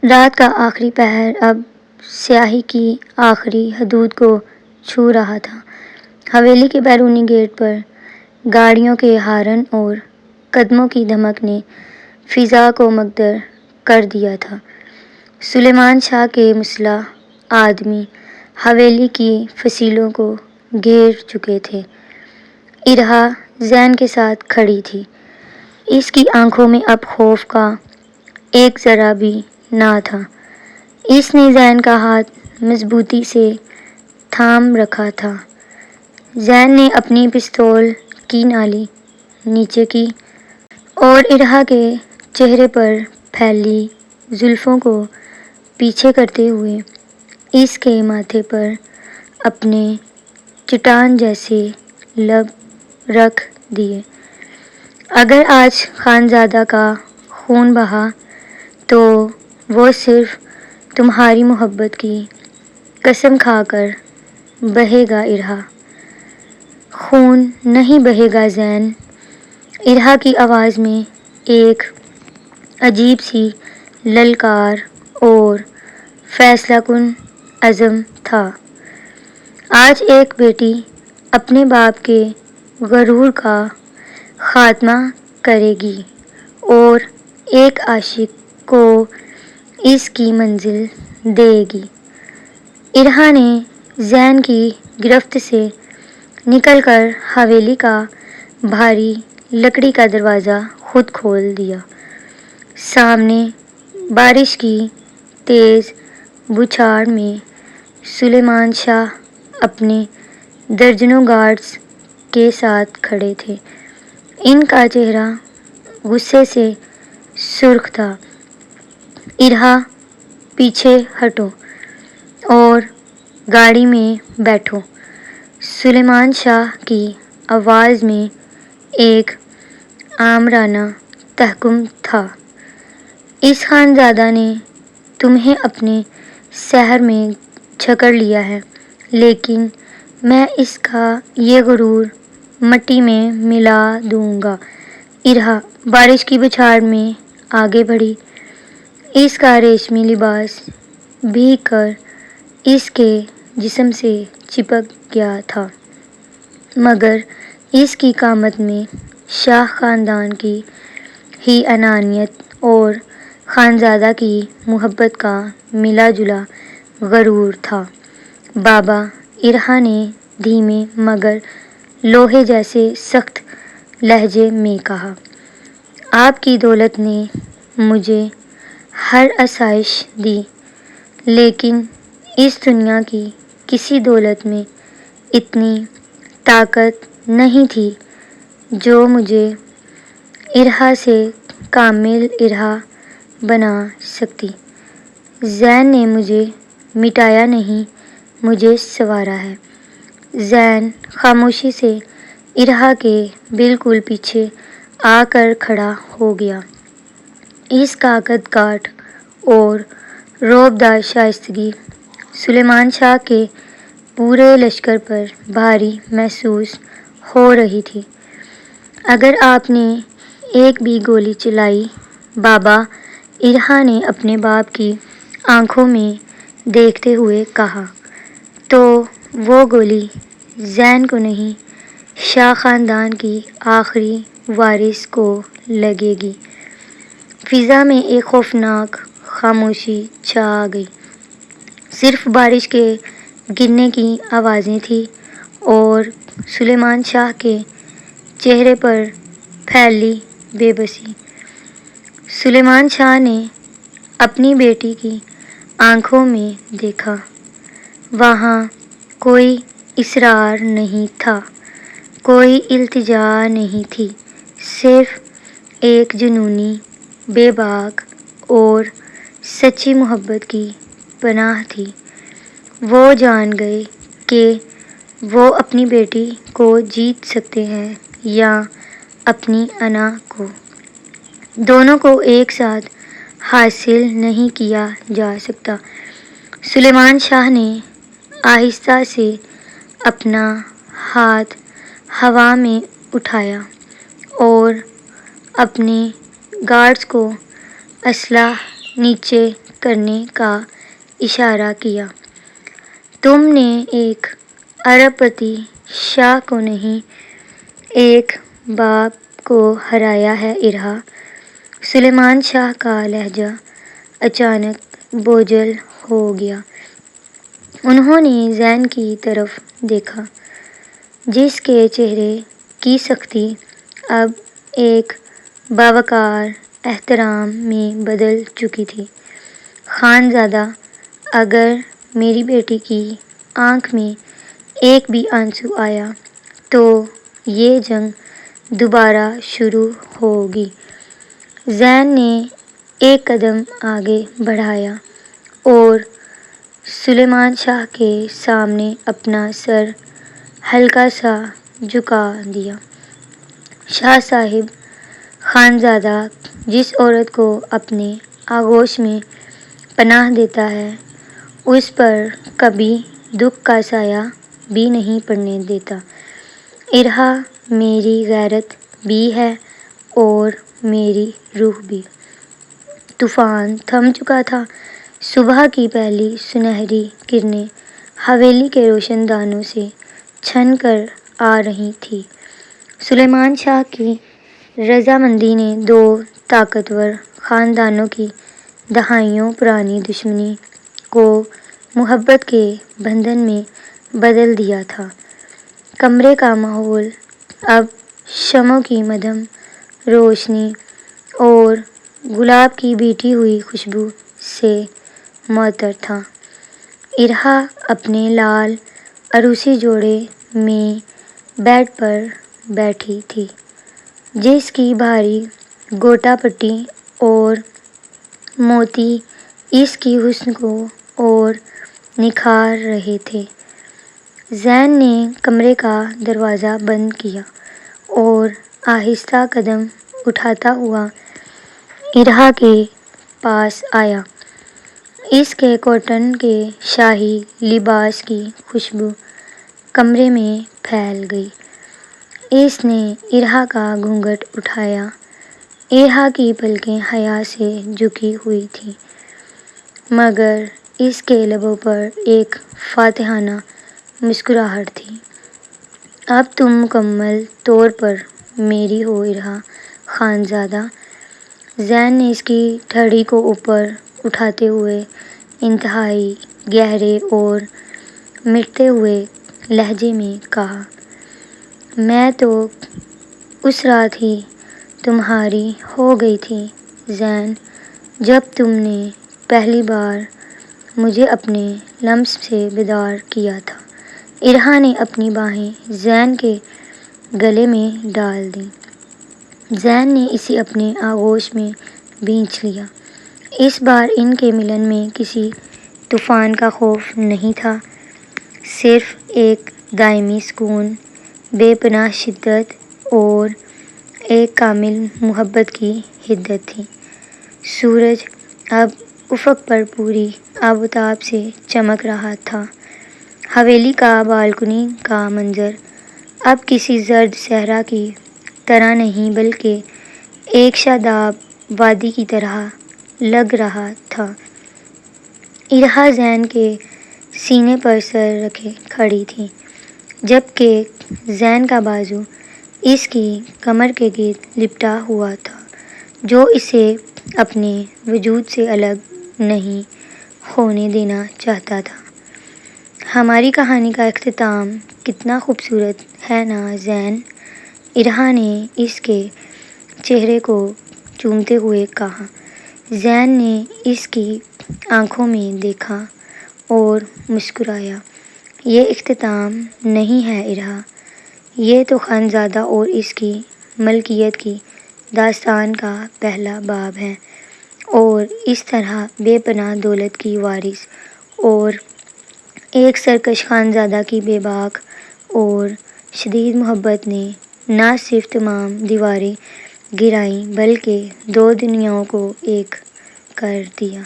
رات کا آخری پہر اب سیاہی کی آخری حدود کو چھو رہا تھا۔ حویلی کے بیرونی گیٹ پر گاڑیوں کے ہارن اور قدموں کی دھمک نے فضا کو مگدر کر دیا تھا۔ سلیمان شاہ کے مسلح آدمی حویلی کی فصیلوں کو گھیر چکے تھے۔ ارہا زین کے ساتھ کھڑی تھی۔ اس کی آنکھوں میں اب خوف کا ایک ذرہ بھی نہ تھا۔ اس نے زین کا ہاتھ مضبوطی سے تھام رکھا تھا۔ زین نے اپنی پستول کی نالی نیچے کی اور ارہا کے چہرے پر پھیلی زلفوں کو پیچھے کرتے ہوئے اس کے ماتھے پر اپنے چٹان جیسے لب رکھ دیے۔ اگر آج خانزادہ کا خون بہا تو وہ صرف تمہاری محبت کی قسم کھا کر بہے گا ارہا۔ خون نہیں بہے گا زین۔ ارہا کی آواز میں ایک عجیب سی للکار اور فیصلہ کن عزم تھا۔ آج ایک بیٹی اپنے باپ کے غرور کا خاتمہ کرے گی اور ایک عاشق کو اس کی منزل دے گی۔ ارہا نے زین کی گرفت سے نکل کر حویلی کا بھاری لکڑی کا دروازہ خود کھول دیا۔ سامنے بارش کی تیز بوچھاڑ میں سلیمان شاہ اپنے درجنوں گارڈز کے ساتھ کھڑے تھے۔ ان کا چہرہ غصے سے سرخ تھا۔ ارہا، پیچھے ہٹو اور گاڑی میں بیٹھو۔ سلیمان شاہ کی آواز میں ایک آمرانہ تحکم تھا۔ اس خانزادہ نے تمہیں اپنے سحر میں جکڑ لیا ہے، لیکن میں اس کا یہ غرور مٹی میں ملا دوں گا۔ ارہا بارش کی بوچھاڑ میں آگے بڑھی۔ اس کا ریشمی لباس بھیگ کر اس کے جسم سے چپک گیا تھا، مگر اس کی قامت میں شاہ خاندان کی ہی انانیت اور خانزادہ کی محبت کا ملا جلا غرور تھا۔ بابا، ارہا نے دھیمے مگر لوہے جیسے سخت لہجے میں کہا، آپ کی دولت نے مجھے ہر آسائش دی، لیکن اس دنیا کی کسی دولت میں اتنی طاقت نہیں تھی جو مجھے ارہا سے کامل ارہا بنا سکتی۔ زین نے مجھے مٹایا نہیں، مجھے سنوارا ہے۔ زین خاموشی سے ارہا کے بالکل پیچھے آ کر کھڑا ہو گیا۔ اس کا قد کاٹ اور رعبدار شائستگی سلیمان شاہ کے پورے لشکر پر بھاری محسوس ہو رہی تھی۔ اگر آپ نے ایک بھی گولی چلائی بابا، ارہا نے اپنے باپ کی آنکھوں میں دیکھتے ہوئے کہا، تو وہ گولی زین کو نہیں، شاہ خاندان کی آخری وارث کو لگے گی۔ فضا میں ایک خوفناک خاموشی چھا گئی۔ صرف بارش کے گرنے کی آوازیں تھیں اور سلیمان شاہ کے چہرے پر پھیلی بے بسی۔ سلیمان شاہ نے اپنی بیٹی کی آنکھوں میں دیکھا۔ وہاں کوئی اصرار نہیں تھا، کوئی التجا نہیں تھی، صرف ایک جنونی، بے باک اور سچی محبت کی پناہ تھی۔ وہ جان گئے کہ وہ اپنی بیٹی کو جیت سکتے ہیں یا اپنی انا کو۔ دونوں کو ایک ساتھ حاصل نہیں کیا جا سکتا۔ سلیمان شاہ نے آہستہ سے اپنا ہاتھ ہوا میں اٹھایا اور اپنے گارڈز کو اسلحہ نیچے کرنے کا اشارہ کیا۔ تم نے ایک ارب پتی شاہ کو نہیں، ایک باپ کو ہرایا ہے ارہا۔ سلیمان شاہ کا لہجہ اچانک بوجھل ہو گیا۔ انہوں نے زین کی طرف دیکھا، جس کے چہرے کی سختی اب ایک باوقار احترام میں بدل چکی تھی۔ خانزادہ، اگر میری بیٹی کی آنکھ میں ایک بھی آنسو آیا تو یہ جنگ دوبارہ شروع ہوگی۔ زین نے ایک قدم آگے بڑھایا اور سلیمان شاہ کے سامنے اپنا سر ہلکا سا جھکا دیا۔ شاہ صاحب، خانزادہ جس عورت کو اپنے آغوش میں پناہ دیتا ہے، اس پر کبھی دکھ کا سایہ بھی نہیں پڑنے دیتا۔ ارہا میری غیرت بھی ہے اور میری روح بھی۔ طوفان تھم چکا تھا۔ صبح کی پہلی سنہری کرنیں حویلی کے روشن دانوں سے چھن کر آ رہی تھیں۔ سلیمان شاہ کی رضامندی نے دو طاقتور خاندانوں کی دہائیوں پرانی دشمنی کو محبت کے بندھن میں بدل دیا تھا۔ کمرے کا ماحول اب شمعوں کی مدھم روشنی اور گلاب کی بھیٹی ہوئی خوشبو سے معطر تھا۔ ارہا اپنے لال عروسی جوڑے میں بیڈ پر بیٹھی تھی، جس کی بھاری گوٹا پٹی اور موتی اس کی حسن کو اور نکھار رہے تھے۔ زین نے کمرے کا دروازہ بند کیا اور آہستہ قدم اٹھاتا ہوا ارہا کے پاس آیا۔ اس کے کاٹن کے شاہی لباس کی خوشبو کمرے میں پھیل گئی۔ اس نے ارہا کا گھونگھٹ اٹھایا۔ ارہا کی پلکیں حیا سے جھکی ہوئی تھیں، مگر اس کے لبوں پر ایک فاتحانہ مسکراہٹ تھی۔ اب تم مکمل طور پر میری ہو ارہا خانزادہ۔ زین نے اس کی ٹھڑی کو اوپر اٹھاتے ہوئے انتہائی گہرے اور مٹتے ہوئے لہجے میں کہا، میں تو اس رات ہی تمہاری ہو گئی تھی زین، جب تم نے پہلی بار مجھے اپنے لمس سے بیدار کیا تھا۔ ارہا نے اپنی باہیں زین کے گلے میں ڈال دیں۔ زین نے اسے اپنے آغوش میں بھینچ لیا۔ اس بار ان کے ملن میں کسی طوفان کا خوف نہیں تھا، صرف ایک دائمی سکون، بے پناہ شدت اور ایک کامل محبت کی حدت تھی۔ سورج اب افق پر پوری آب و تاب سے چمک رہا تھا۔ حویلی کا بالکنی کا منظر اب کسی زرد صحرا کی طرح نہیں بلکہ ایک شاداب وادی کی طرح لگ رہا تھا۔ ارہا زین کے سینے پر سر رکھے کھڑی تھی، جبکہ زین کا بازو اس کی کمر کے گرد لپٹا ہوا تھا، جو اسے اپنے وجود سے الگ نہیں ہونے دینا چاہتا تھا۔ ہماری کہانی کا اختتام کتنا خوبصورت ہے نا زین، ارہا نے اس کے چہرے کو چومتے ہوئے کہا۔ زین نے اس کی آنکھوں میں دیکھا اور مسکرایا۔ یہ اختتام نہیں ہے ارہا، یہ تو خانزادہ اور اس کی ملکیت کی داستان کا پہلا باب ہے، اور اس طرح بے پناہ دولت کی وارث اور ایک سرکش خانزادہ کی بے باک اور شدید محبت نے نہ صرف تمام دیواریں گرائیں بلکہ دو دنیاؤں کو ایک کر دیا۔